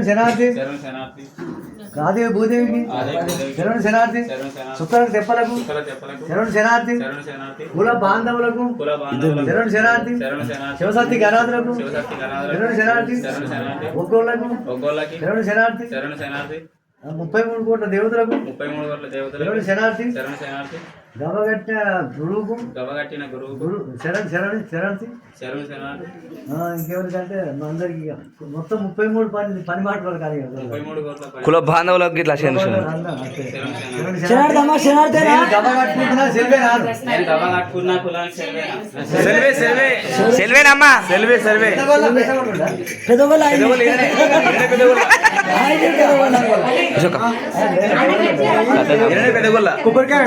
శనార్థి రాధే భూదేవికి శరణు శనార్థి శుక్రకు తెప్పలకు శరణు శనార్థి కుల బాంధవులకు శరణు శనార్థి శివశక్తి గణాదులకు శరణు శనార్థి ఒక్కోళ్ళకు శరణు శనార్థి 33 కోట్ల దేవతలకు శరణు శనార్థి గవగట్టిన గురువుకు శరణి ఇంకెవరికంటే మా అందరికి మొత్తం 33 పని మాటలు కానీ కుల బాంధవులకు ఇట్లా సెల్వేనమ్మా కొబ్బరికాయ